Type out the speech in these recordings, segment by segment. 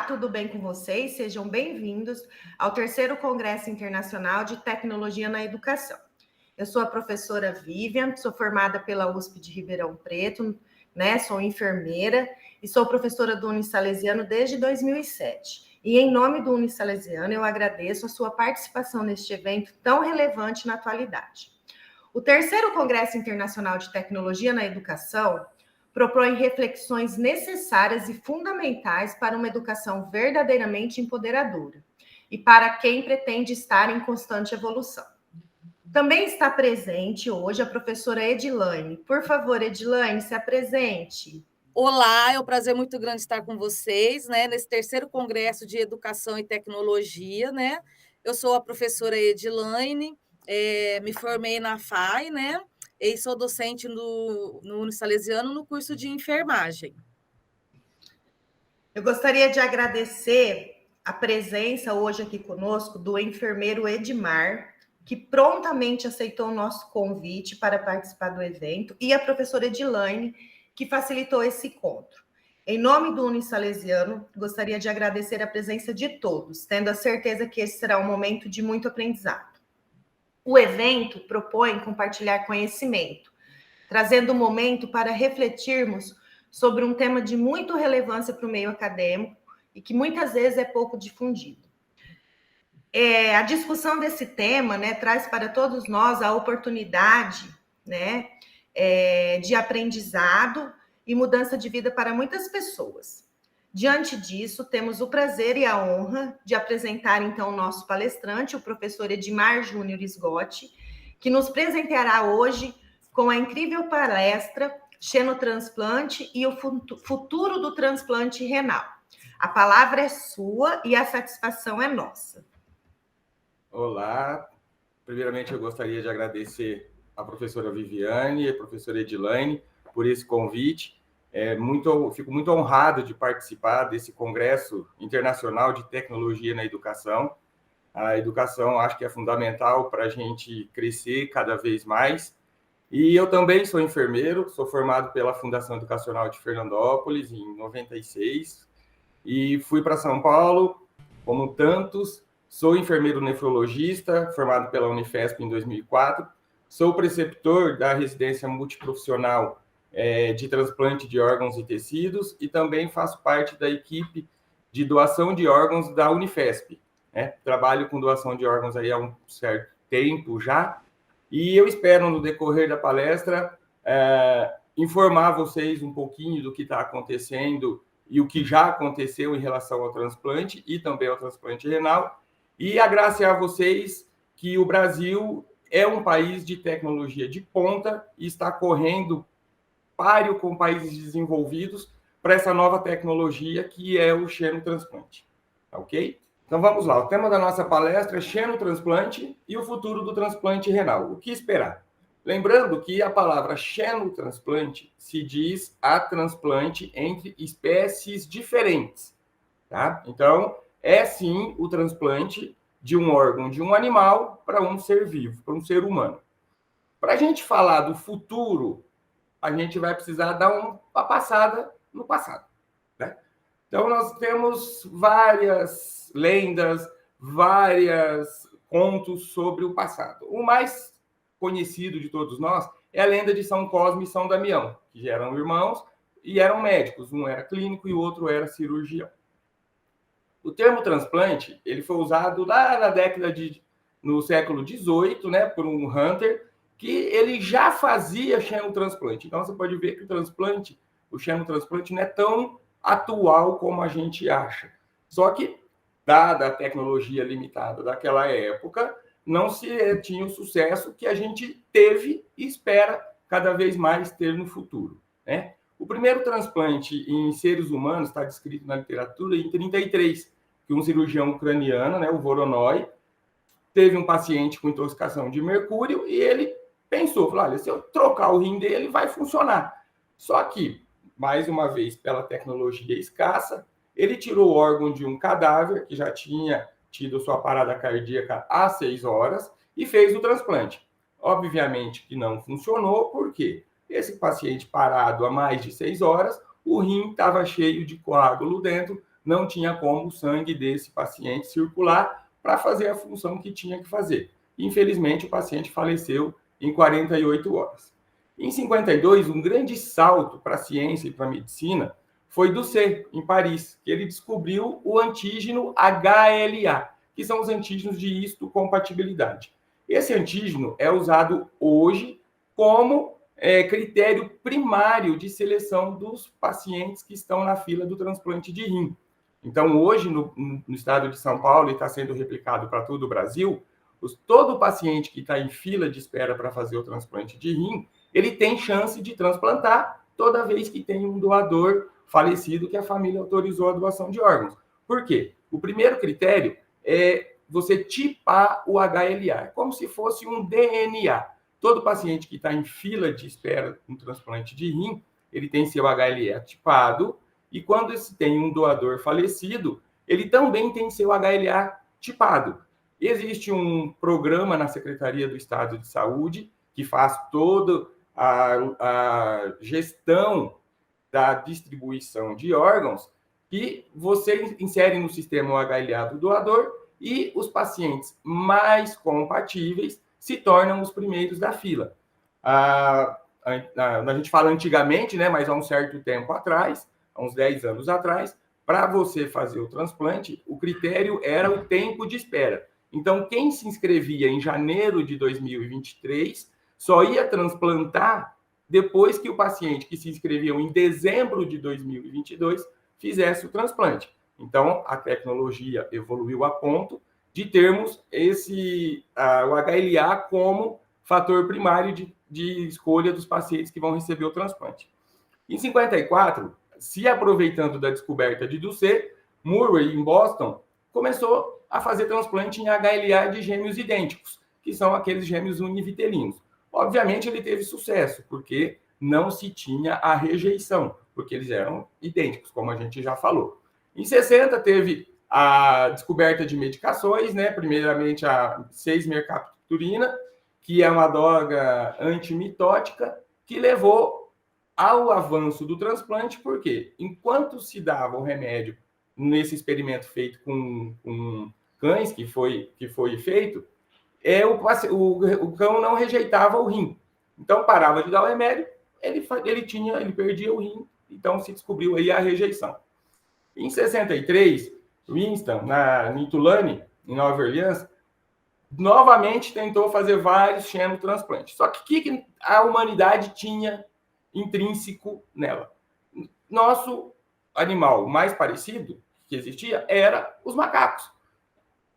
tudo bem com vocês? Sejam bem-vindos ao terceiro Congresso Internacional de Tecnologia na Educação. Eu sou a professora Vivian, sou formada pela USP de Ribeirão Preto, sou enfermeira e sou professora do Unisalesiano desde 2007. E em nome do Unisalesiano, eu agradeço a sua participação neste evento tão relevante na atualidade. O terceiro Congresso Internacional de Tecnologia na Educação propõe reflexões necessárias e fundamentais para uma educação verdadeiramente empoderadora e para quem pretende estar em constante evolução. Também está presente hoje a professora Edilaine. Por favor, Edilaine, se apresente. Olá, é um prazer muito grande estar com vocês, nesse terceiro Congresso de Educação e Tecnologia, Eu sou a professora Edilaine, me formei na FAI, e sou docente no Unisalesiano no curso de enfermagem. Eu gostaria de agradecer a presença hoje aqui conosco do enfermeiro Edmar, que prontamente aceitou o nosso convite para participar do evento, e a professora Edilaine, que facilitou esse encontro. Em nome do Unisalesiano, gostaria de agradecer a presença de todos, tendo a certeza que esse será um momento de muito aprendizado. O evento propõe compartilhar conhecimento, trazendo um momento para refletirmos sobre um tema de muita relevância para o meio acadêmico e que muitas vezes é pouco difundido. A discussão desse tema, traz para todos nós a oportunidade, de aprendizado e mudança de vida para muitas pessoas. Diante disso, temos o prazer e a honra de apresentar, então, o nosso palestrante, o professor Edmar Júnior Sgotti, que nos presenteará hoje com a incrível palestra Xenotransplante e o futuro do transplante renal. A palavra é sua e a satisfação é nossa. Olá, primeiramente eu gostaria de agradecer a professora Viviane e a professora Edilaine por esse convite. Fico muito honrado de participar desse Congresso Internacional de Tecnologia na Educação. A educação acho que é fundamental para a gente crescer cada vez mais. E eu também sou enfermeiro, sou formado pela Fundação Educacional de Fernandópolis em 96 e fui para São Paulo, como tantos. Sou enfermeiro nefrologista, formado pela Unifesp em 2004. Sou preceptor da residência multiprofissional de transplante de órgãos e tecidos e também faço parte da equipe de doação de órgãos da Unifesp. Trabalho com doação de órgãos aí há um certo tempo já e eu espero, no decorrer da palestra, informar vocês um pouquinho do que está acontecendo e o que já aconteceu em relação ao transplante e também ao transplante renal. E agradecer a vocês que o Brasil é um país de tecnologia de ponta e está correndo páreo com países desenvolvidos para essa nova tecnologia que é o xenotransplante. Ok? Então vamos lá. O tema da nossa palestra é xenotransplante e o futuro do transplante renal. O que esperar? Lembrando que a palavra xenotransplante se diz a transplante entre espécies diferentes. Tá? Então, é sim o transplante de um órgão de um animal para um ser vivo, para um ser humano. Para a gente falar do futuro, a gente vai precisar dar uma passada no passado. Então, nós temos várias lendas, vários contos sobre o passado. O mais conhecido de todos nós é a lenda de São Cosme e São Damião, que eram irmãos e eram médicos. Um era clínico e o outro era cirurgião. O termo transplante ele foi usado lá no século XVIII, por um Hunter, que ele já fazia xenotransplante. Então, você pode ver que o xenotransplante não é tão atual como a gente acha. Só que, dada a tecnologia limitada daquela época, não se tinha o sucesso que a gente teve e espera cada vez mais ter no futuro. O primeiro transplante em seres humanos está descrito na literatura em 1933, que um cirurgião ucraniano, o Voronoi, teve um paciente com intoxicação de mercúrio e ele pensou, olha, se eu trocar o rim dele, vai funcionar. Só que, mais uma vez, pela tecnologia escassa, ele tirou o órgão de um cadáver que já tinha tido sua parada cardíaca há 6 horas e fez o transplante. Obviamente que não funcionou, porque esse paciente parado há mais de 6 horas, o rim estava cheio de coágulo dentro, não tinha como o sangue desse paciente circular para fazer a função que tinha que fazer. Infelizmente, o paciente faleceu em 48 horas. Em 52, um grande salto para a ciência e para a medicina foi do C, em Paris, que ele descobriu o antígeno HLA, que são os antígenos de histocompatibilidade. Esse antígeno é usado hoje como critério primário de seleção dos pacientes que estão na fila do transplante de rim. Então, hoje, no estado de São Paulo, e está sendo replicado para todo o Brasil, todo paciente que está em fila de espera para fazer o transplante de rim, ele tem chance de transplantar toda vez que tem um doador falecido que a família autorizou a doação de órgãos. Por quê? O primeiro critério é você tipar o HLA, como se fosse um DNA. Todo paciente que está em fila de espera no transplante de rim, ele tem seu HLA tipado, e quando se tem um doador falecido, ele também tem seu HLA tipado. Existe um programa na Secretaria do Estado de Saúde que faz toda a gestão da distribuição de órgãos, que você insere no sistema o HLA do doador e os pacientes mais compatíveis se tornam os primeiros da fila. A gente fala antigamente, né, mas há um certo tempo atrás, há uns 10 anos atrás, para você fazer o transplante, o critério era o tempo de espera. Então, quem se inscrevia em janeiro de 2023 só ia transplantar depois que o paciente que se inscreveu em dezembro de 2022 fizesse o transplante. Então, a tecnologia evoluiu a ponto de termos o HLA como fator primário de escolha dos pacientes que vão receber o transplante. Em 54, se aproveitando da descoberta de Doucet, Murray, em Boston, começou a fazer transplante em HLA de gêmeos idênticos, que são aqueles gêmeos univitelinos. Obviamente, ele teve sucesso, porque não se tinha a rejeição, porque eles eram idênticos, como a gente já falou. Em 60, teve a descoberta de medicações, né? Primeiramente, a 6-mercapturina, que é uma droga antimitótica, que levou ao avanço do transplante, porque enquanto se dava o remédio nesse experimento feito com cães, que foi feito, o cão não rejeitava o rim. Então, parava de dar o remédio, ele perdia o rim, então se descobriu aí a rejeição. Em 63, Winston, em Tulane, em Nova Orleans, novamente tentou fazer vários xenotransplantes. Só que o que a humanidade tinha intrínseco nela? Nosso animal mais parecido que existia era os macacos.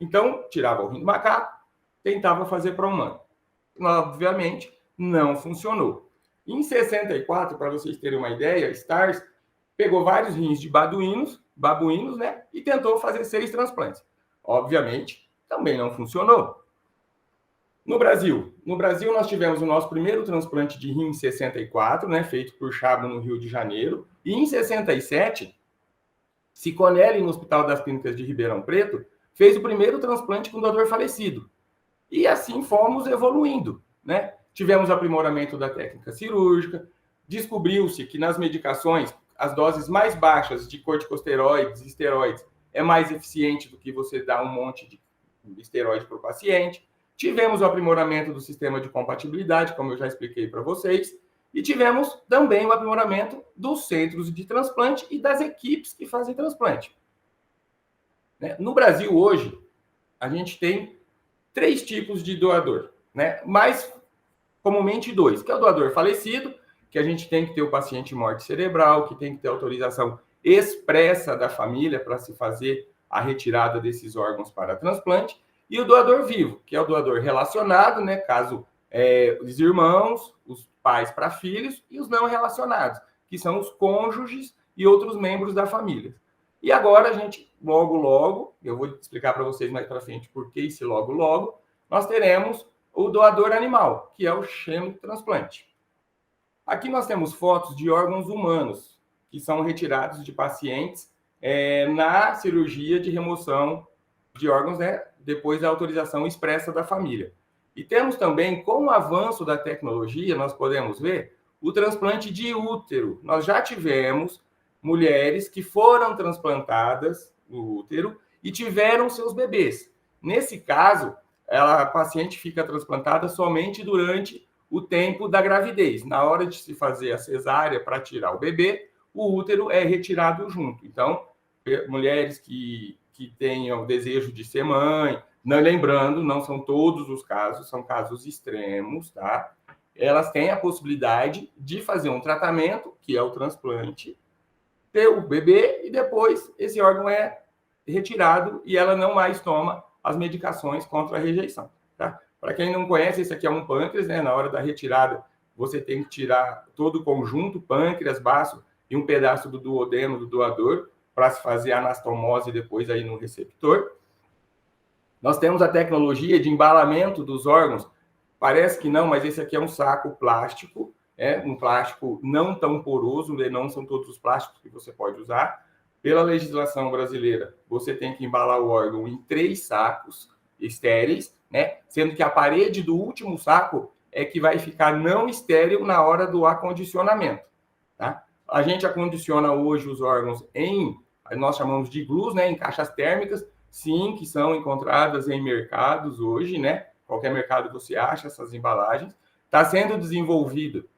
Então, tirava o rim do macaco, tentava fazer para o humano. Obviamente, não funcionou. Em 64, para vocês terem uma ideia, Stars pegou vários rins de babuínos, né, e tentou fazer 6 transplantes. Obviamente, também não funcionou. No Brasil, nós tivemos o nosso primeiro transplante de rim em 64, né, feito por Chabo no Rio de Janeiro, e em 67, Ciconelli, no Hospital das Clínicas de Ribeirão Preto, fez o primeiro transplante com doador falecido. E assim fomos evoluindo, né? Tivemos aprimoramento da técnica cirúrgica, descobriu-se que nas medicações, as doses mais baixas de corticosteroides e esteroides é mais eficiente do que você dar um monte de esteroide para o paciente. Tivemos o aprimoramento do sistema de compatibilidade, como eu já expliquei para vocês, e tivemos também o aprimoramento dos centros de transplante e das equipes que fazem transplante. No Brasil, hoje, a gente tem 3 tipos de doador, né? Mais comumente 2, que é o doador falecido, que a gente tem que ter o paciente morte cerebral, que tem que ter autorização expressa da família para se fazer a retirada desses órgãos para transplante, e o doador vivo, que é o doador relacionado, né? Caso os irmãos, os pais para filhos, e os não relacionados, que são os cônjuges e outros membros da família. E agora a gente, logo, eu vou explicar para vocês mais para frente por que esse logo, nós teremos o doador animal, que é o xenotransplante. Aqui nós temos fotos de órgãos humanos, que são retirados de pacientes na cirurgia de remoção de órgãos, né, depois da autorização expressa da família. E temos também, com o avanço da tecnologia, nós podemos ver o transplante de útero. Nós já tivemos mulheres que foram transplantadas no útero e tiveram seus bebês. Nesse caso, a paciente fica transplantada somente durante o tempo da gravidez. Na hora de se fazer a cesárea para tirar o bebê, o útero é retirado junto. Então, mulheres que tenham desejo de ser mãe, não, lembrando, não são todos os casos, são casos extremos, tá? Elas têm a possibilidade de fazer um tratamento, que é o transplante, ter o bebê e depois esse órgão é retirado e ela não mais toma as medicações contra a rejeição, tá? Para quem não conhece, esse aqui é um pâncreas, né? Na hora da retirada, você tem que tirar todo o conjunto, pâncreas, baço e um pedaço do duodeno do doador para se fazer a anastomose depois aí no receptor. Nós temos a tecnologia de embalamento dos órgãos. Parece que não, mas esse aqui é um saco plástico, um plástico não tão poroso, não são todos os plásticos que você pode usar. Pela legislação brasileira, você tem que embalar o órgão em 3 sacos estéreis, né? Sendo que a parede do último saco é que vai ficar não estéril na hora do acondicionamento, tá? A gente acondiciona hoje os órgãos nós chamamos de iglus, né? Em caixas térmicas, sim, que são encontradas em mercados hoje, né? Qualquer mercado você acha essas embalagens. Está sendo desenvolvido,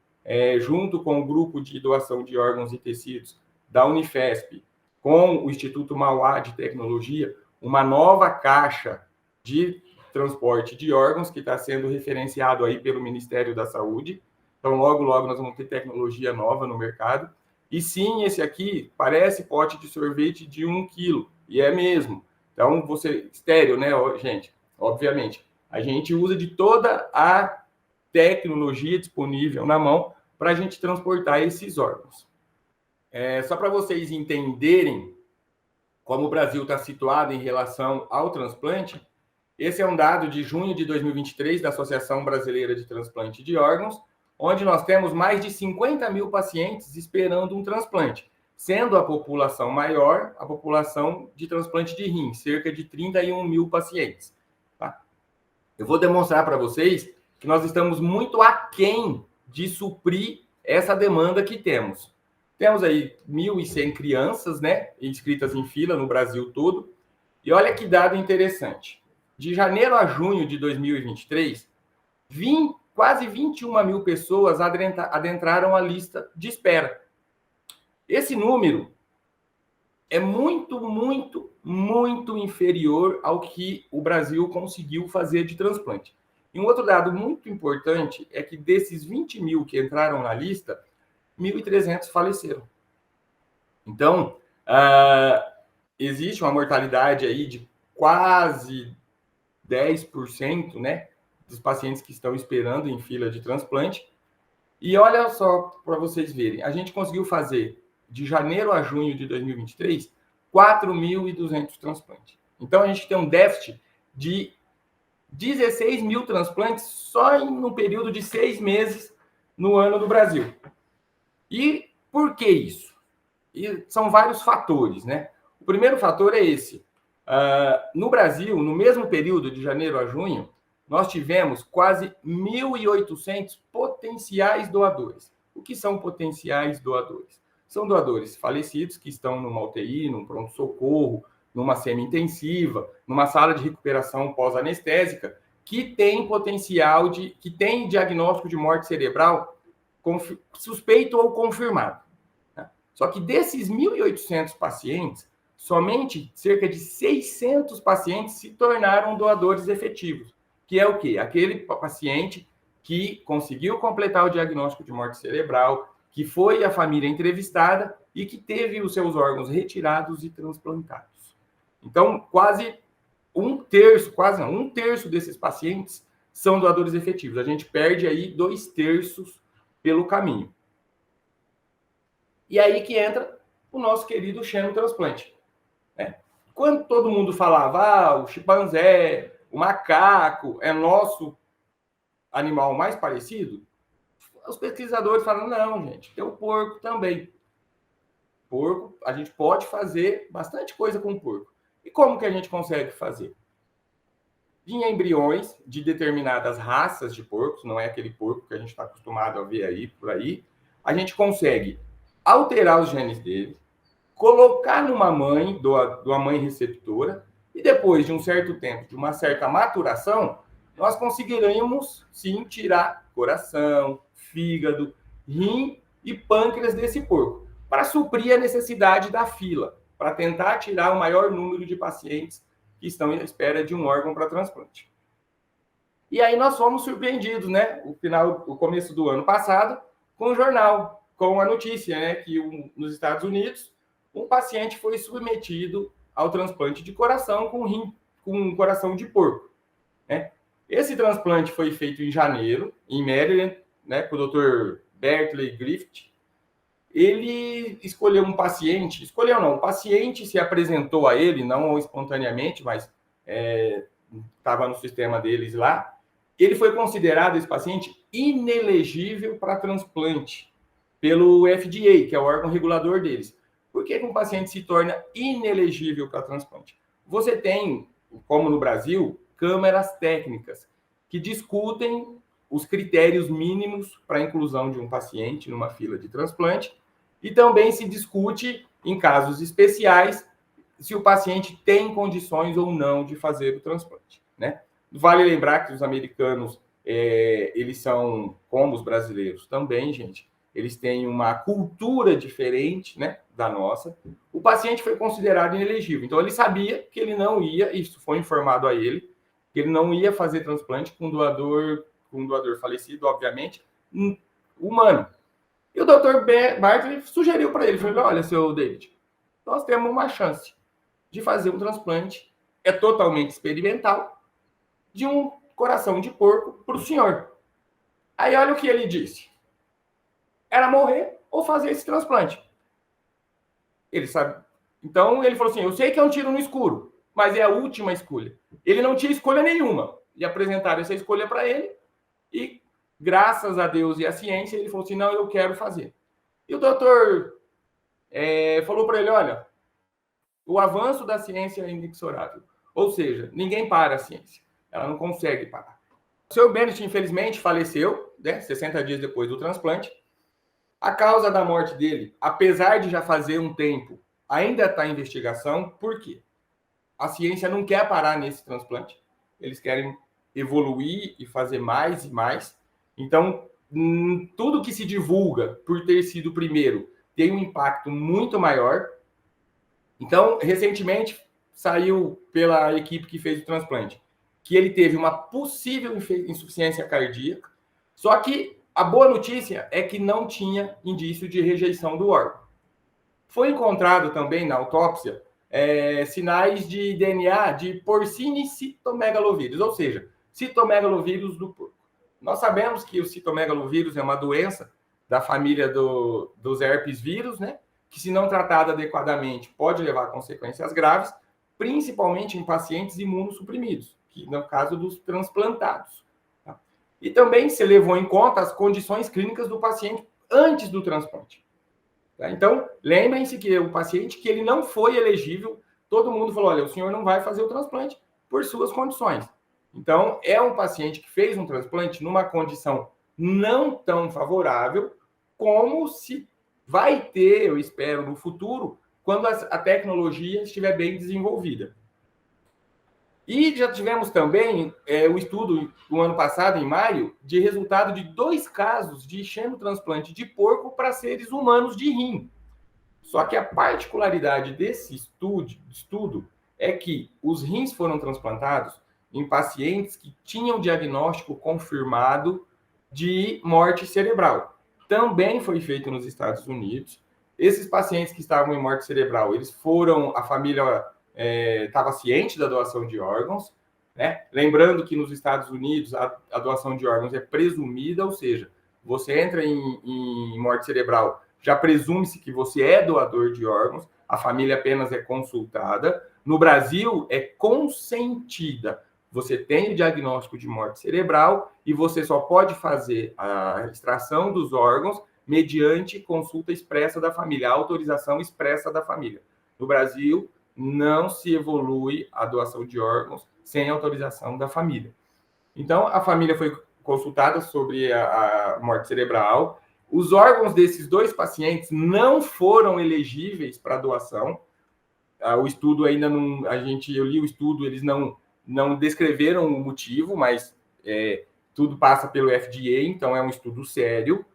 junto com o grupo de doação de órgãos e tecidos da Unifesp, com o Instituto Mauá de Tecnologia, uma nova caixa de transporte de órgãos que está sendo referenciado aí pelo Ministério da Saúde. Então, logo, logo, nós vamos ter tecnologia nova no mercado. E sim, esse aqui parece pote de sorvete de 1 quilo, e é mesmo. Então, estéreo, né, gente? Obviamente. A gente usa de toda a tecnologia disponível na mão para a gente transportar esses órgãos. Só para vocês entenderem como o Brasil está situado em relação ao transplante, esse é um dado de junho de 2023 da Associação Brasileira de Transplante de Órgãos, onde nós temos mais de 50 mil pacientes esperando um transplante, sendo a população maior a população de transplante de rim, cerca de 31 mil pacientes. Tá? Eu vou demonstrar para vocês que nós estamos muito aquém de suprir essa demanda que temos. Temos aí 1.100 crianças, né, inscritas em fila no Brasil todo. E olha que dado interessante. De janeiro a junho de 2023, quase 21 mil pessoas adentraram a lista de espera. Esse número é muito, muito, muito inferior ao que o Brasil conseguiu fazer de transplante. E um outro dado muito importante é que desses 20 mil que entraram na lista, 1.300 faleceram. Então, existe uma mortalidade aí de quase 10%, né, dos pacientes que estão esperando em fila de transplante. E olha só para vocês verem, a gente conseguiu fazer de janeiro a junho de 2023 4.200 transplantes. Então, a gente tem um déficit de 16 mil transplantes só no período de 6 meses no ano do Brasil. E por que isso? E são vários fatores, né? O primeiro fator é esse. No Brasil, no mesmo período de janeiro a junho, nós tivemos quase 1.800 potenciais doadores. O que são potenciais doadores? São doadores falecidos que estão numa UTI, num pronto-socorro, numa semi-intensiva, numa sala de recuperação pós-anestésica, que tem potencial que tem diagnóstico de morte cerebral suspeito ou confirmado. Só que desses 1.800 pacientes, somente cerca de 600 pacientes se tornaram doadores efetivos, que é o quê? Aquele paciente que conseguiu completar o diagnóstico de morte cerebral, que foi a família entrevistada e que teve os seus órgãos retirados e transplantados. Então, quase um terço desses pacientes são doadores efetivos. A gente perde aí 2/3 pelo caminho. E aí que entra o nosso querido xenotransplante. Quando todo mundo falava, o chimpanzé, o macaco é nosso animal mais parecido, os pesquisadores falam, não, gente, tem o porco também. Porco, a gente pode fazer bastante coisa com o porco. E como que a gente consegue fazer? Em embriões de determinadas raças de porcos, não é aquele porco que a gente está acostumado a ver aí, por aí, a gente consegue alterar os genes dele, colocar numa mãe, de uma mãe receptora, e depois de um certo tempo, de uma certa maturação, nós conseguiremos, sim, tirar coração, fígado, rim e pâncreas desse porco, para suprir a necessidade da fila, para tentar tirar o maior número de pacientes que estão à espera de um órgão para transplante. E aí nós fomos surpreendidos, né, o começo do ano passado, com o jornal, com a notícia, né, que nos Estados Unidos, um paciente foi submetido ao transplante de coração com um coração de porco, né? Esse transplante foi feito em janeiro, em Maryland, né, com o Dr. Bertley Griffith. Ele escolheu um paciente, o paciente se apresentou a ele, não espontaneamente, mas estava no sistema deles lá. Ele foi considerado, esse paciente, inelegível para transplante pelo FDA, que é o órgão regulador deles. Por que um paciente se torna inelegível para transplante? Você tem, como no Brasil, câmaras técnicas que discutem os critérios mínimos para a inclusão de um paciente numa fila de transplante e também se discute, em casos especiais, se o paciente tem condições ou não de fazer o transplante, né? Vale lembrar que os americanos, eles são, como os brasileiros também, gente, eles têm uma cultura diferente, né, da nossa. O paciente foi considerado inelegível. Então, ele sabia que ele não ia, isso foi informado a ele, que ele não ia fazer transplante com um doador falecido, obviamente, humano. E o Dr. Bartley sugeriu para ele, falou, olha, seu David, nós temos uma chance de fazer um transplante, é totalmente experimental, de um coração de porco para o senhor. Aí, olha o que ele disse. Era morrer ou fazer esse transplante. Ele sabe. Então, ele falou assim, eu sei que é um tiro no escuro, mas é a última escolha. Ele não tinha escolha nenhuma. E apresentaram essa escolha para ele e, graças a Deus e à ciência, ele falou assim, não, eu quero fazer. E o doutor falou para ele, olha, o avanço da ciência é inexorável. Ou seja, ninguém para a ciência. Ela não consegue parar. O Sr. Bennett, infelizmente, faleceu, né, 60 dias depois do transplante. A causa da morte dele, apesar de já fazer um tempo, ainda está em investigação. Por quê? A ciência não quer parar nesse transplante. Eles querem evoluir e fazer mais e mais. Então, tudo que se divulga por ter sido o primeiro tem um impacto muito maior. Então, recentemente, saiu pela equipe que fez o transplante que ele teve uma possível insuficiência cardíaca, só que a boa notícia é que não tinha indício de rejeição do órgão. Foi encontrado também na autópsia sinais de DNA de porcine citomegalovírus, ou seja, citomegalovírus do porco. Nós sabemos que o citomegalovírus é uma doença da família dos herpes vírus, né? Que, se não tratada adequadamente, pode levar a consequências graves, principalmente em pacientes imunossuprimidos, que no caso dos transplantados. Tá? E também se levou em conta as condições clínicas do paciente antes do transplante. Tá? Então, lembrem-se que o paciente que ele não foi elegível, todo mundo falou, olha, o senhor não vai fazer o transplante por suas condições. Então, é um paciente que fez um transplante numa condição não tão favorável, como se vai ter, eu espero, no futuro, quando a tecnologia estiver bem desenvolvida. E já tivemos também o estudo, no ano passado, em maio, de resultado de 2 casos de xenotransplante de porco para seres humanos de rim. Só que a particularidade desse estudo é que os rins foram transplantados em pacientes que tinham diagnóstico confirmado de morte cerebral. Também foi feito nos Estados Unidos. Esses pacientes que estavam em morte cerebral, a família estava ciente da doação de órgãos, né? Lembrando que nos Estados Unidos a doação de órgãos é presumida, ou seja, você entra em morte cerebral, já presume-se que você é doador de órgãos, a família apenas é consultada. No Brasil, é consentida. Você tem o diagnóstico de morte cerebral e você só pode fazer a extração dos órgãos mediante consulta expressa da família, autorização expressa da família. No Brasil, não se evolui a doação de órgãos sem autorização da família. Então, a família foi consultada sobre a morte cerebral. Os órgãos desses 2 pacientes não foram elegíveis para doação. O estudo ainda não... Eu li o estudo, eles não descreveram o motivo, mas tudo passa pelo FDA, então é um estudo sério.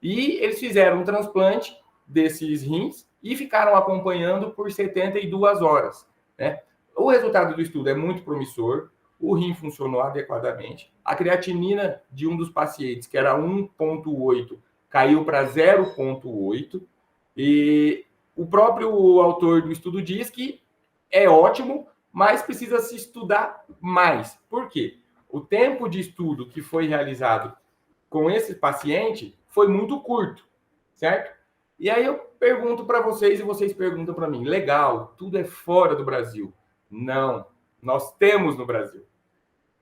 E eles fizeram um transplante desses rins e ficaram acompanhando por 72 horas, né? O resultado do estudo é muito promissor, o rim funcionou adequadamente, a creatinina de um dos pacientes, que era 1,8, caiu para 0,8, e o próprio autor do estudo diz que é ótimo, mas precisa se estudar mais. Por quê? O tempo de estudo que foi realizado com esse paciente foi muito curto, certo? E aí eu pergunto para vocês e vocês perguntam para mim, legal, tudo é fora do Brasil. Não, nós temos no Brasil.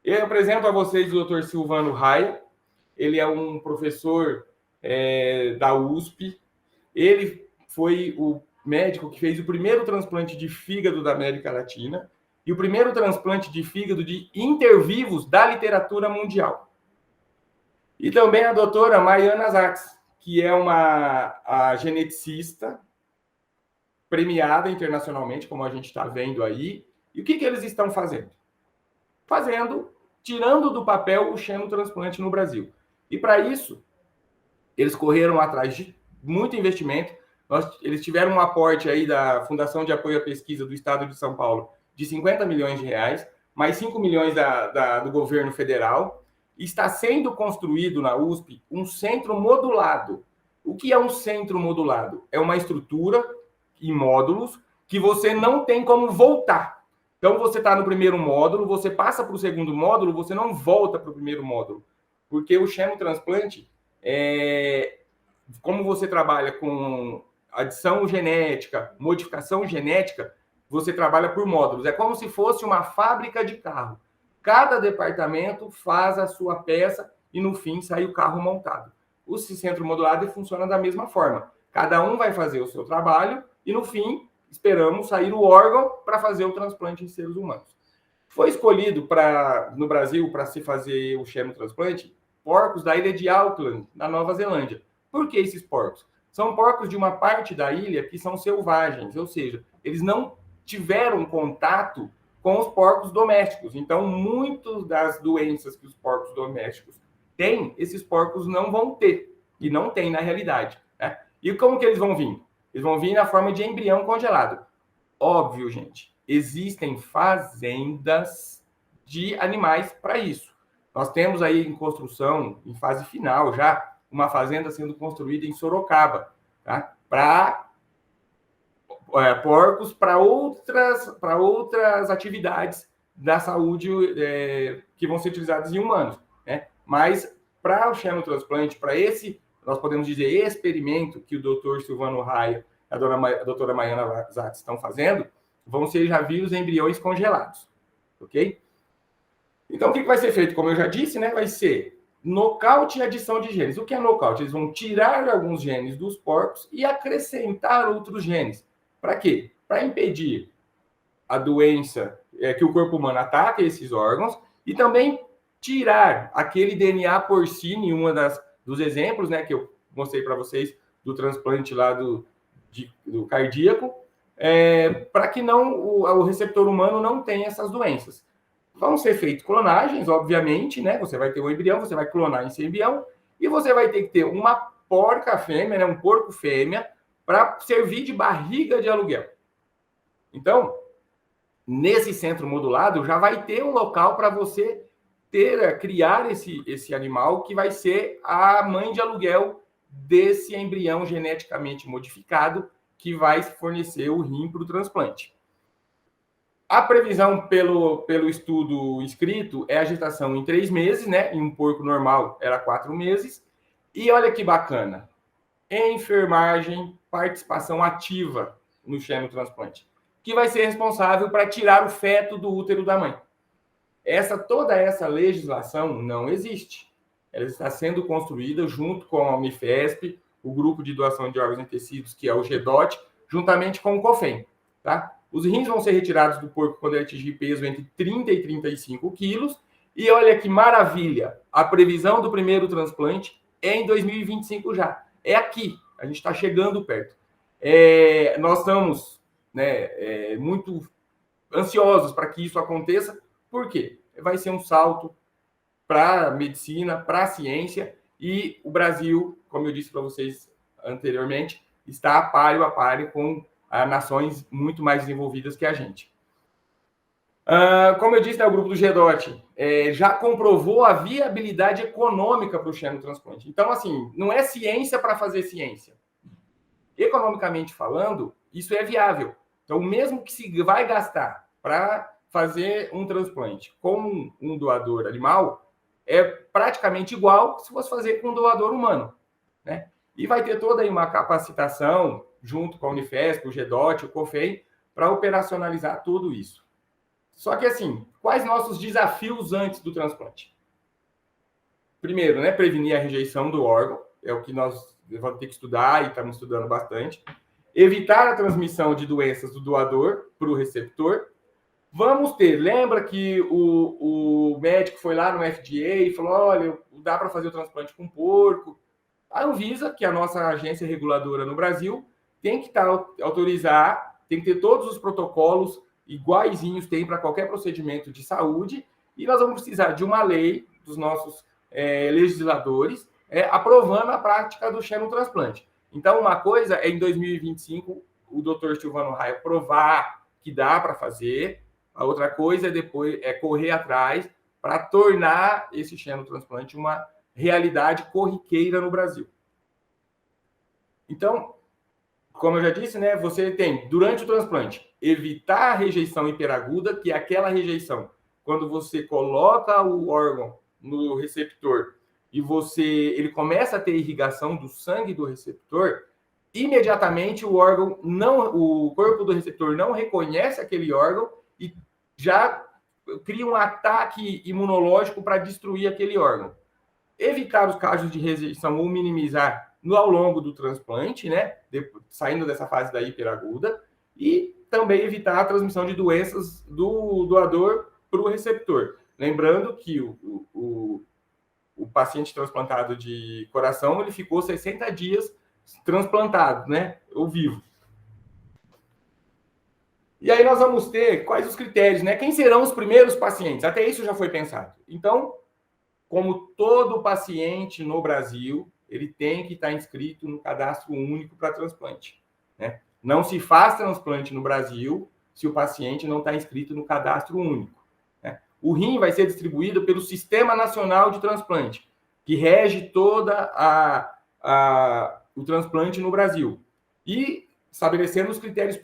Eu apresento a vocês o Dr. Silvano Raia, ele é um professor da USP, ele foi o médico que fez o primeiro transplante de fígado da América Latina e o primeiro transplante de fígado de intervivos da literatura mundial. E também a doutora Mariana Zatz, que é a geneticista premiada internacionalmente, como a gente está vendo aí. E o que eles estão fazendo? Tirando do papel o xenotransplante no Brasil. E para isso, eles correram atrás de muito investimento. Eles tiveram um aporte aí da Fundação de Apoio à Pesquisa do Estado de São Paulo de 50 milhões de reais, mais 5 milhões do governo federal. Está sendo construído na USP um centro modulado. O que é um centro modulado? É uma estrutura em módulos que você não tem como voltar. Então, você está no primeiro módulo, você passa para o segundo módulo, você não volta para o primeiro módulo. Porque o xenotransplante, como você trabalha com adição genética, modificação genética, você trabalha por módulos. É como se fosse uma fábrica de carro. Cada departamento faz a sua peça e, no fim, sai o carro montado. O centro modulado funciona da mesma forma. Cada um vai fazer o seu trabalho e, no fim, esperamos sair o órgão para fazer o transplante em seres humanos. Foi escolhido no Brasil para se fazer o xenotransplante porcos da ilha de Auckland, na Nova Zelândia. Por que esses porcos? São porcos de uma parte da ilha que são selvagens, ou seja, eles não tiveram contato com os porcos domésticos. Então, muitas das doenças que os porcos domésticos têm, esses porcos não vão ter, e não tem na realidade, né? E como que eles vão vir? Eles vão vir na forma de embrião congelado. Óbvio, gente, existem fazendas de animais para isso. Nós temos aí em construção, em fase final já, uma fazenda sendo construída em Sorocaba, tá? Para porcos, para outras atividades da saúde que vão ser utilizadas em humanos, né? Mas para o xenotransplante, para esse, nós podemos dizer, experimento que o Dr. Silvano Raia e a doutora Mariana Zatz estão fazendo, vão ser já vírus embriões congelados, ok? Então, o que vai ser feito? Como eu já disse, né? Vai ser nocaute e adição de genes. O que é nocaute? Eles vão tirar alguns genes dos porcos e acrescentar outros genes. Para quê? Para impedir a doença que o corpo humano ataque esses órgãos e também tirar aquele DNA porcino, em dos exemplos, né, que eu mostrei para vocês do transplante lá do cardíaco, para que o receptor humano não tenha essas doenças. Vão ser feitas clonagens, obviamente, né? Você vai ter um embrião, você vai clonar esse embrião e você vai ter que ter uma porca fêmea, né? Um porco fêmea, para servir de barriga de aluguel. Então, nesse centro modulado, já vai ter um local para você criar esse animal que vai ser a mãe de aluguel desse embrião geneticamente modificado que vai fornecer o rim para o transplante. A previsão pelo estudo escrito é a gestação em 3 meses, né? Em um porco normal era 4 meses. E olha que bacana, enfermagem, participação ativa no xenotransplante, que vai ser responsável para tirar o feto do útero da mãe. Toda essa legislação não existe. Ela está sendo construída junto com a Unifesp, o grupo de doação de órgãos e tecidos, que é o GDOT, juntamente com o COFEM, tá? Os rins vão ser retirados do porco quando ele atingir peso entre 30 e 35 quilos. E olha que maravilha, a previsão do primeiro transplante é em 2025 já. é aqui, a gente está chegando perto. Nós estamos, né, muito ansiosos para que isso aconteça, por quê? Vai ser um salto para a medicina, para a ciência, e o Brasil, como eu disse para vocês anteriormente, está a páreo com nações muito mais desenvolvidas que a gente. Como eu disse, né, o grupo do GEDOT já comprovou a viabilidade econômica para o xenotransplante. Então, assim, não é ciência para fazer ciência. Economicamente falando, isso é viável. Então, mesmo que se vai gastar para fazer um transplante com um doador animal, é praticamente igual se fosse fazer com um doador humano, né? E vai ter toda aí uma capacitação, junto com a Unifesp, o GEDOT, o COFEI, para operacionalizar tudo isso. Só que, assim, quais nossos desafios antes do transplante? Primeiro, né, prevenir a rejeição do órgão, é o que nós vamos ter que estudar e estamos estudando bastante. Evitar a transmissão de doenças do doador para o receptor. Vamos ter, lembra que o médico foi lá no FDA e falou, olha, dá para fazer o transplante com porco. A Anvisa, que é a nossa agência reguladora no Brasil, tem que autorizar, tem que ter todos os protocolos iguaizinhos, tem para qualquer procedimento de saúde, e nós vamos precisar de uma lei dos nossos legisladores aprovando a prática do xenotransplante. Então, uma coisa é em 2025 o Dr. Silvano Raio provar que dá para fazer, a outra coisa depois correr atrás para tornar esse xenotransplante uma realidade corriqueira no Brasil. Então, como eu já disse, né, você tem, durante o transplante, evitar a rejeição hiperaguda, que é aquela rejeição quando você coloca o órgão no receptor e ele começa a ter irrigação do sangue do receptor, imediatamente o corpo do receptor não reconhece aquele órgão e já cria um ataque imunológico para destruir aquele órgão. Evitar os casos de rejeição ou minimizar ao longo do transplante, né, saindo dessa fase da hiperaguda, e também evitar a transmissão de doenças do doador para o receptor. Lembrando que o paciente transplantado de coração, ele ficou 60 dias transplantado, né, ou vivo. E aí nós vamos ter quais os critérios, né? Quem serão os primeiros pacientes? Até isso já foi pensado. Então, como todo paciente no Brasil, ele tem que estar inscrito no cadastro único para transplante, né? Não se faz transplante no Brasil se o paciente não está inscrito no cadastro único, né? O rim vai ser distribuído pelo Sistema Nacional de Transplante, que rege toda o transplante no Brasil. E estabelecendo os critérios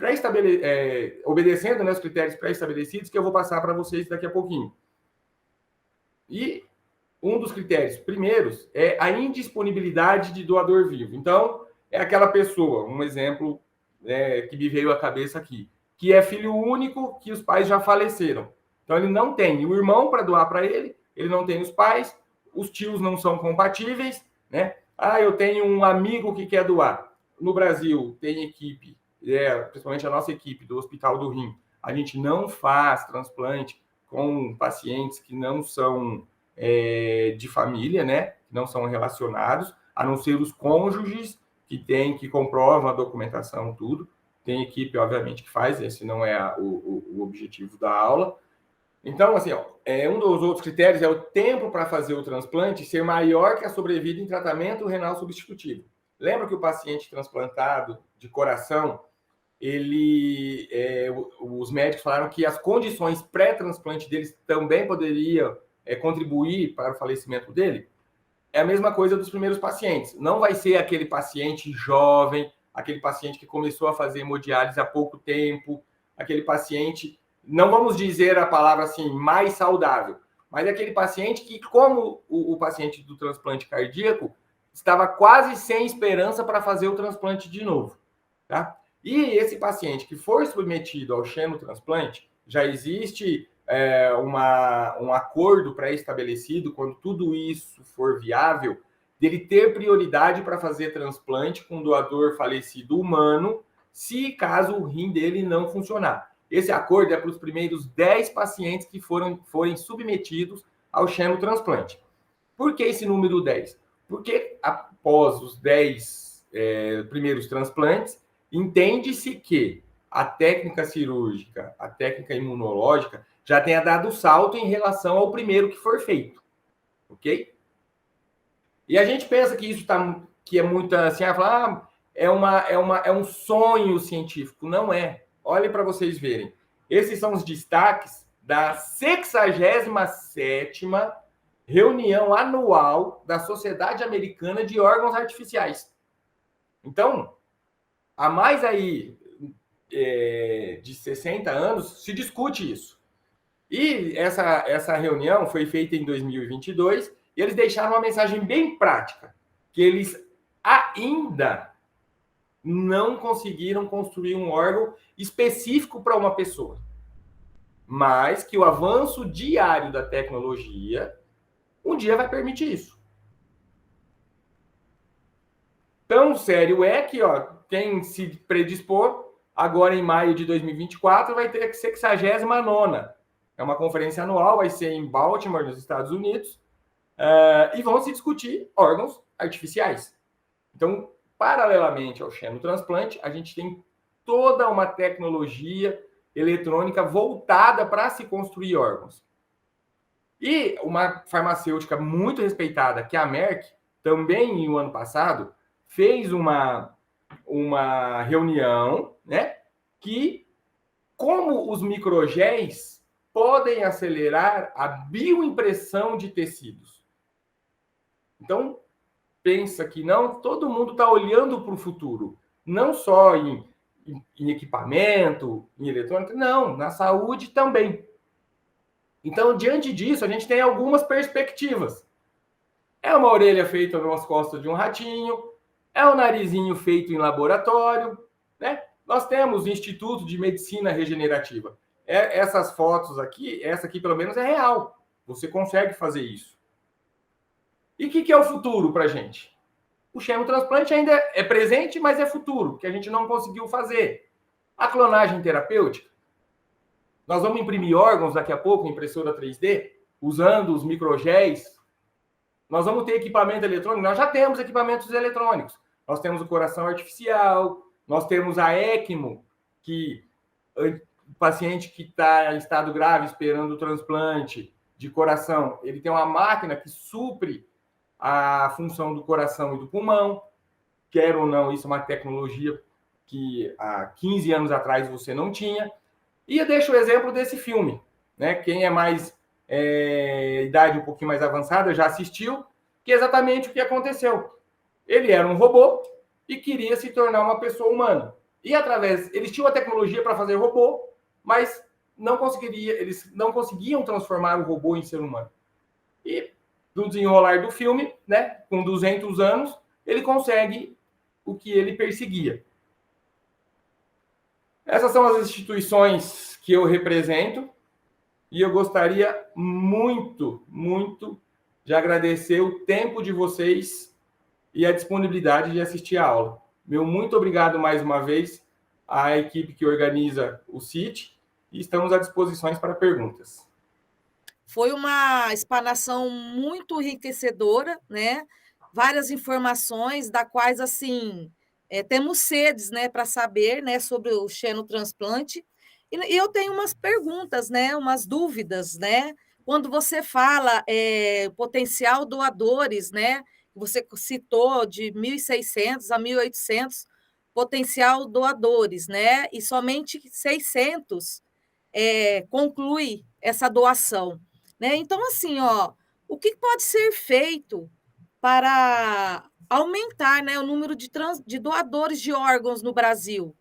obedecendo, né, os critérios pré-estabelecidos, que eu vou passar para vocês daqui a pouquinho. E um dos critérios primeiros é a indisponibilidade de doador vivo. Então, é aquela pessoa, um exemplo que me veio à cabeça aqui, que é filho único, que os pais já faleceram. Então, ele não tem o irmão para doar para ele não tem os pais, os tios não são compatíveis, né? Eu tenho um amigo que quer doar. No Brasil, tem equipe, principalmente a nossa equipe do Hospital do Rim, a gente não faz transplante com pacientes que não são de família, né? Não são relacionados, a não ser os cônjuges que comprovam a documentação, tudo. Tem equipe, obviamente, que faz, esse não é o objetivo da aula. Então, assim, um dos outros critérios é o tempo para fazer o transplante ser maior que a sobrevida em tratamento renal substitutivo. Lembra que o paciente transplantado de coração, os médicos falaram que as condições pré-transplante deles também poderiam contribuir para o falecimento dele? É a mesma coisa dos primeiros pacientes. Não vai ser aquele paciente jovem, aquele paciente que começou a fazer hemodiálise há pouco tempo, aquele paciente, não vamos dizer a palavra assim, mais saudável, mas é aquele paciente que, como o paciente do transplante cardíaco, estava quase sem esperança para fazer o transplante de novo, tá? E esse paciente que for submetido ao xenotransplante, já existe um acordo pré-estabelecido, quando tudo isso for viável, dele ter prioridade para fazer transplante com doador falecido humano, se caso o rim dele não funcionar. Esse acordo é para os primeiros 10 pacientes que forem submetidos ao xenotransplante. Por que esse número 10? Porque após os 10 primeiros transplantes, entende-se que a técnica cirúrgica, a técnica imunológica, já tenha dado salto em relação ao primeiro que for feito, ok? E a gente pensa que isso que é muito assim, é um sonho científico. Não é. Olhem para vocês verem. Esses são os destaques da 67ª reunião anual da Sociedade Americana de Órgãos Artificiais. Então, há mais aí de 60 anos se discute isso. E essa reunião foi feita em 2022 e eles deixaram uma mensagem bem prática, que eles ainda não conseguiram construir um órgão específico para uma pessoa, mas que o avanço diário da tecnologia um dia vai permitir isso. Tão sério é que, quem se predispor, agora em maio de 2024, vai ter a 69ª. É uma conferência anual, vai ser em Baltimore, nos Estados Unidos, e vão se discutir órgãos artificiais. Então, paralelamente ao xenotransplante, a gente tem toda uma tecnologia eletrônica voltada para se construir órgãos. E uma farmacêutica muito respeitada, que é a Merck, também no ano passado, fez uma reunião, né, que como os microgéis podem acelerar a bioimpressão de tecidos. Então, pensa que não, todo mundo está olhando para o futuro, não só em equipamento, em eletrônica, não, na saúde também. Então, diante disso, a gente tem algumas perspectivas. É uma orelha feita nas costas de um ratinho, é um narizinho feito em laboratório, né? Nós temos o Instituto de Medicina Regenerativa. Essas fotos aqui, essa aqui pelo menos é real. Você consegue fazer isso. E o que é o futuro para a gente? O xenotransplante ainda é presente, mas é futuro, que a gente não conseguiu fazer. A clonagem terapêutica. Nós vamos imprimir órgãos daqui a pouco, impressora 3D, usando os microgéis. Nós vamos ter equipamento eletrônico. Nós já temos equipamentos eletrônicos. Nós temos o coração artificial, nós temos a ECMO, que o paciente que está em estado grave esperando o transplante de coração, ele tem uma máquina que supre a função do coração e do pulmão. Quer ou não, isso é uma tecnologia que há 15 anos atrás você não tinha. E eu deixo o exemplo desse filme, né? Quem é mais idade um pouquinho mais avançada já assistiu, que é exatamente o que aconteceu. Ele era um robô e queria se tornar uma pessoa humana. E eles tinham a tecnologia para fazer robô, mas eles não conseguiam transformar o robô em ser humano. E no desenrolar do filme, né, com 200 anos, ele consegue o que ele perseguia. Essas são as instituições que eu represento e eu gostaria muito, muito de agradecer o tempo de vocês e a disponibilidade de assistir a aula. Meu muito obrigado mais uma vez à equipe que organiza o CIT e estamos à disposição para perguntas. Foi uma explanação muito enriquecedora, né? Várias informações, da quais, assim, temos sedes, né, para saber, né, sobre o xenotransplante. E eu tenho umas perguntas, né, umas dúvidas, né? Quando você fala potencial doadores, né? Você citou de 1.600 a 1.800 potencial doadores, né? E somente 600 conclui essa doação, né? Então, assim, o que pode ser feito para aumentar, né, o número de doadores de órgãos no Brasil?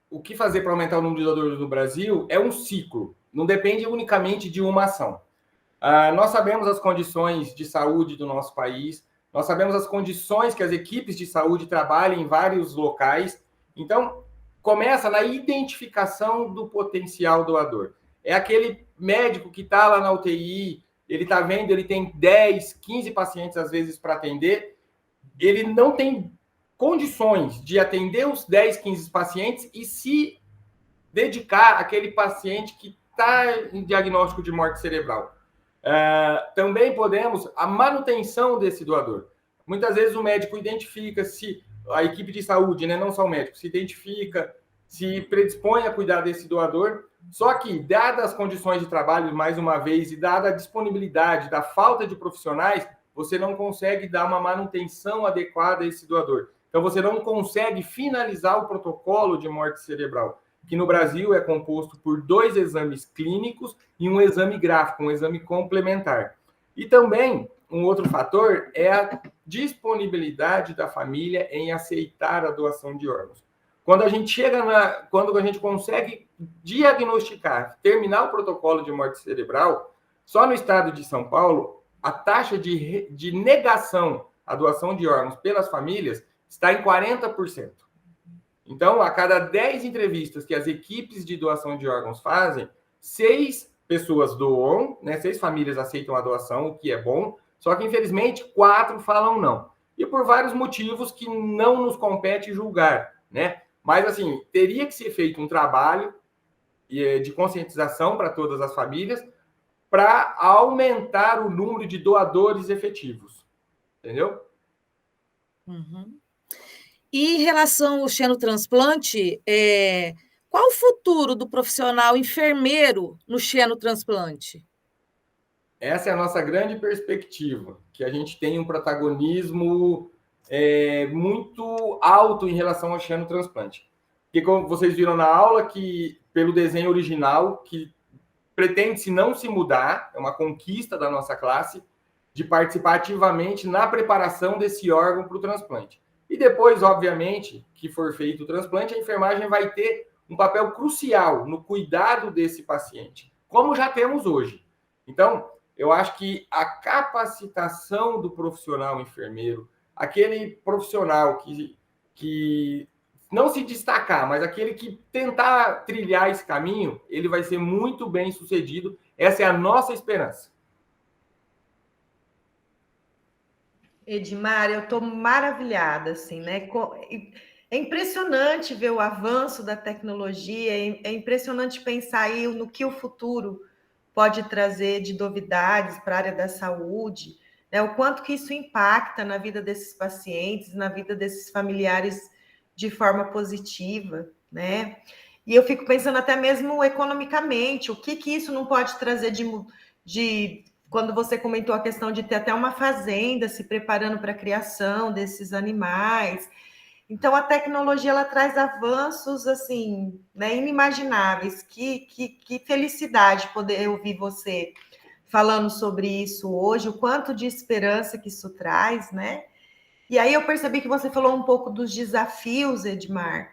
O que fazer para aumentar o número de doadores no Brasil é um ciclo, não depende unicamente de uma ação. Nós sabemos as condições de saúde do nosso país, nós sabemos as condições que as equipes de saúde trabalham em vários locais. Então, começa na identificação do potencial doador. É aquele médico que está lá na UTI, ele está vendo, ele tem 10, 15 pacientes, às vezes, para atender, ele não tem condições de atender os 10, 15 pacientes e se dedicar àquele paciente que está em diagnóstico de morte cerebral. Também podemos a manutenção desse doador. muitas vezes o médico identifica se a equipe de saúde, né, não só o médico, se identifica, se predispõe a cuidar desse doador. Só que, dadas as condições de trabalho, mais uma vez, e dada a disponibilidade da falta de profissionais, você não consegue dar uma manutenção adequada a esse doador. Então, você não consegue finalizar o protocolo de morte cerebral, que no Brasil é composto por 2 exames clínicos e um exame gráfico, um exame complementar. E também, um outro fator é a disponibilidade da família em aceitar a doação de órgãos. Quando a gente quando a gente consegue diagnosticar, terminar o protocolo de morte cerebral, só no estado de São Paulo, a taxa de negação à doação de órgãos pelas famílias está em 40%. Então, a cada 10 entrevistas que as equipes de doação de órgãos fazem, 6 pessoas doam, né? 6 famílias aceitam a doação, o que é bom, só que, infelizmente, 4 falam não. E por vários motivos que não nos compete julgar, né? Mas, assim, teria que ser feito um trabalho de conscientização para todas as famílias para aumentar o número de doadores efetivos. Entendeu? Uhum. E em relação ao xenotransplante, qual o futuro do profissional enfermeiro no xenotransplante? Essa é a nossa grande perspectiva, que a gente tem um protagonismo muito alto em relação ao xenotransplante. Porque, como vocês viram na aula, que pelo desenho original, que pretende-se não se mudar, é uma conquista da nossa classe, de participar ativamente na preparação desse órgão para o transplante. E depois, obviamente, que for feito o transplante, a enfermagem vai ter um papel crucial no cuidado desse paciente, como já temos hoje. Então, eu acho que a capacitação do profissional enfermeiro, aquele profissional que não se destacar, mas aquele que tentar trilhar esse caminho, ele vai ser muito bem sucedido. Essa é a nossa esperança. Edmar, eu estou maravilhada, assim, né? É impressionante ver o avanço da tecnologia, é impressionante pensar aí no que o futuro pode trazer de novidades para a área da saúde, né? O quanto que isso impacta na vida desses pacientes, na vida desses familiares de forma positiva, né? E eu fico pensando até mesmo economicamente, o que isso não pode trazer de quando você comentou a questão de ter até uma fazenda se preparando para a criação desses animais. Então, a tecnologia ela traz avanços assim, né, inimagináveis. Que felicidade poder ouvir você falando sobre isso hoje, o quanto de esperança que isso traz, né? E aí eu percebi que você falou um pouco dos desafios, Edmar,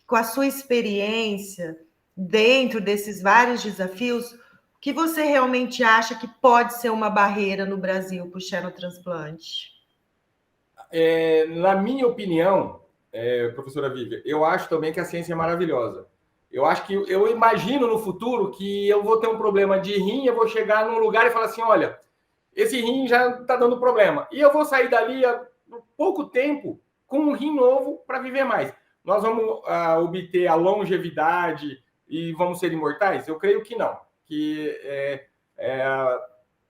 com a sua experiência dentro desses vários desafios, o que você realmente acha que pode ser uma barreira no Brasil para o xenotransplante? Na minha opinião, professora Vivian, eu acho também que a ciência é maravilhosa. Eu acho que eu imagino no futuro que eu vou ter um problema de rim, eu vou chegar num lugar e falar assim, olha, esse rim já está dando problema. E eu vou sair dali há pouco tempo com um rim novo para viver mais. Nós vamos obter a longevidade e vamos ser imortais? Eu creio que não.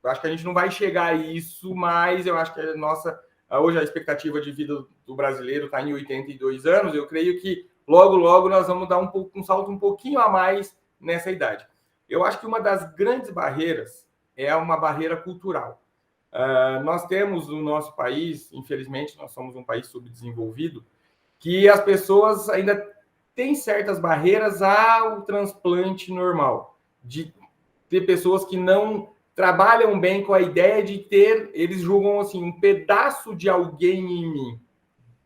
Eu acho que a gente não vai chegar a isso, mas eu acho que hoje a expectativa de vida do brasileiro está em 82 anos. Eu creio que logo, logo nós vamos dar um salto um pouquinho a mais nessa idade. Eu acho que uma das grandes barreiras é uma barreira cultural. Nós temos no nosso país, infelizmente, nós somos um país subdesenvolvido, que as pessoas ainda têm certas barreiras ao transplante normal, de ter pessoas que não trabalham bem com a ideia de ter, eles julgam assim, um pedaço de alguém em mim.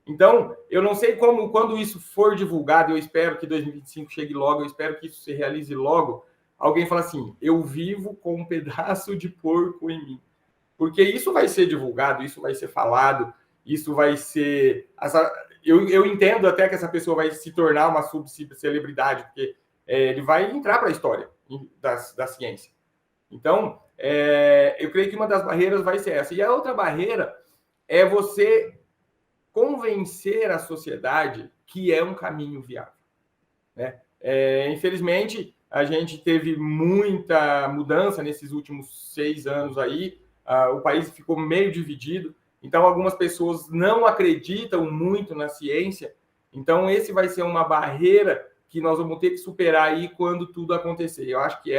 Então, eu não sei quando isso for divulgado, eu espero que 2025 chegue logo, eu espero que isso se realize logo, alguém fala assim, eu vivo com um pedaço de porco em mim. Porque isso vai ser divulgado, isso vai ser falado, isso vai ser... Eu entendo até que essa pessoa vai se tornar uma subcelebridade, porque ele vai entrar para a história da ciência. Então, eu creio que uma das barreiras vai ser essa. E a outra barreira é você convencer a sociedade que é um caminho viável, né? Infelizmente, a gente teve muita mudança nesses últimos 6 anos aí, o país ficou meio dividido. Então, algumas pessoas não acreditam muito na ciência. Então, esse vai ser uma barreira que nós vamos ter que superar aí quando tudo acontecer. Eu acho que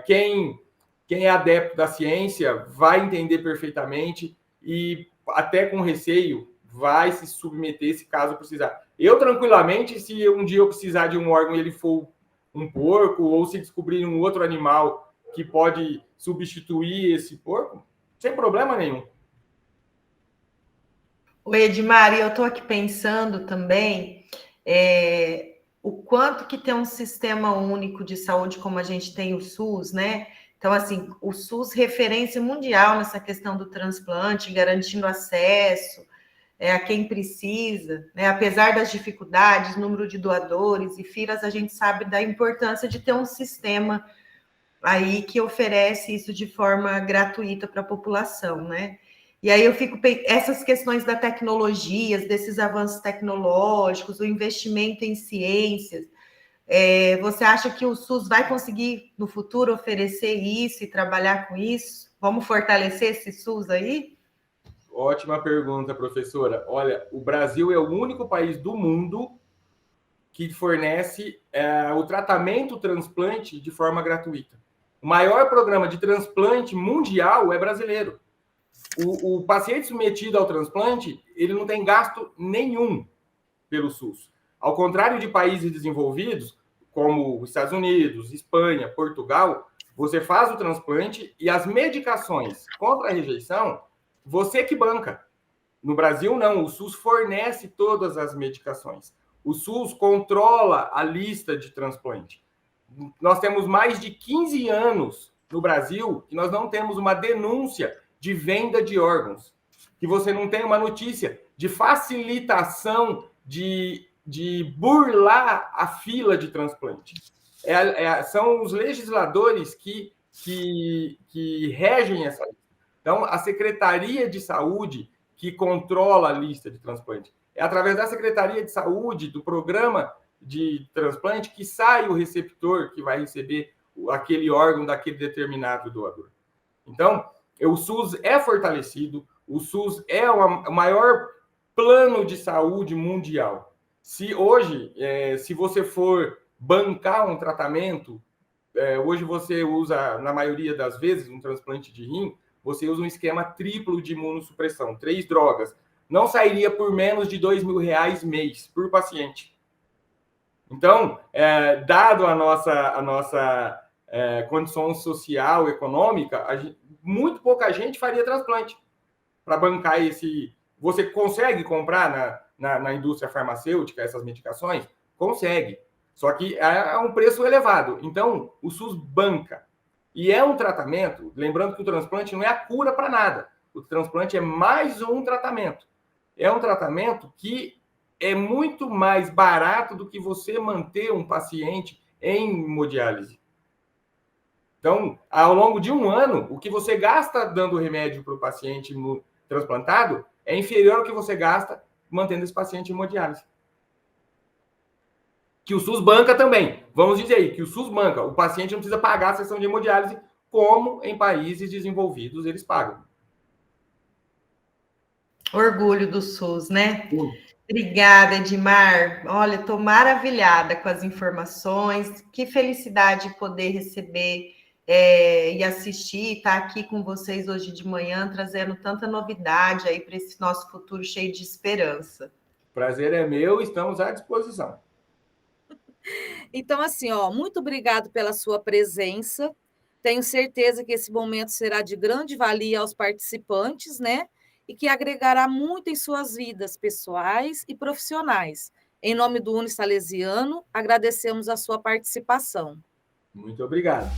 quem é adepto da ciência vai entender perfeitamente e até com receio vai se submeter se caso precisar. Eu, tranquilamente, se um dia eu precisar de um órgão e ele for um porco, ou se descobrir um outro animal que pode substituir esse porco, sem problema nenhum. O Edmar, e eu estou aqui pensando também o quanto que tem um sistema único de saúde como a gente tem o SUS, né? Então, assim, o SUS referência mundial nessa questão do transplante, garantindo acesso a quem precisa, né? Apesar das dificuldades, número de doadores e filas, a gente sabe da importância de ter um sistema aí que oferece isso de forma gratuita para a população, né? E aí eu fico essas questões da tecnologia, desses avanços tecnológicos, o investimento em ciências. Você acha que o SUS vai conseguir no futuro oferecer isso e trabalhar com isso? Vamos fortalecer esse SUS aí? Ótima pergunta, professora. Olha, o Brasil é o único país do mundo que fornece o tratamento transplante de forma gratuita. O maior programa de transplante mundial é brasileiro. O paciente submetido ao transplante, ele não tem gasto nenhum pelo SUS. Ao contrário de países desenvolvidos, como os Estados Unidos, Espanha, Portugal, você faz o transplante e as medicações contra a rejeição, você que banca. No Brasil, não. O SUS fornece todas as medicações. O SUS controla a lista de transplante. Nós temos mais de 15 anos no Brasil que nós não temos uma denúncia de venda de órgãos, que você não tem uma notícia de facilitação de burlar a fila de transplante. São os legisladores que regem essa lista. Então, a Secretaria de Saúde que controla a lista de transplante. É através da Secretaria de Saúde, do programa de transplante, que sai o receptor que vai receber aquele órgão daquele determinado doador. Então, o SUS é fortalecido, o SUS é o maior plano de saúde mundial. Se hoje, se você for bancar um tratamento, hoje você usa, na maioria das vezes, um transplante de rim, você usa um esquema triplo de imunossupressão, 3 drogas. Não sairia por menos de R$2.000 mês por paciente. Então, dado a nossa condição social, econômica, muito pouca gente faria transplante para bancar esse... Você consegue comprar na indústria farmacêutica essas medicações? Consegue. Só que é um preço elevado. Então, o SUS banca. E é um tratamento, lembrando que o transplante não é a cura para nada. O transplante é mais um tratamento. É um tratamento que é muito mais barato do que você manter um paciente em hemodiálise. Então, ao longo de um ano, o que você gasta dando remédio para o paciente transplantado é inferior ao que você gasta mantendo esse paciente em hemodiálise. Que o SUS banca também. Vamos dizer aí, que o SUS banca. O paciente não precisa pagar a sessão de hemodiálise, como em países desenvolvidos eles pagam. Orgulho do SUS, né? Obrigada, Edmar. Olha, estou maravilhada com as informações. Que felicidade poder receber e assistir, estar aqui com vocês hoje de manhã, trazendo tanta novidade aí para esse nosso futuro cheio de esperança. Prazer é meu, estamos à disposição. Então, assim, muito obrigado pela sua presença. Tenho certeza que esse momento será de grande valia aos participantes, né? E que agregará muito em suas vidas pessoais e profissionais. Em nome do Unisalesiano, agradecemos a sua participação. Muito obrigado.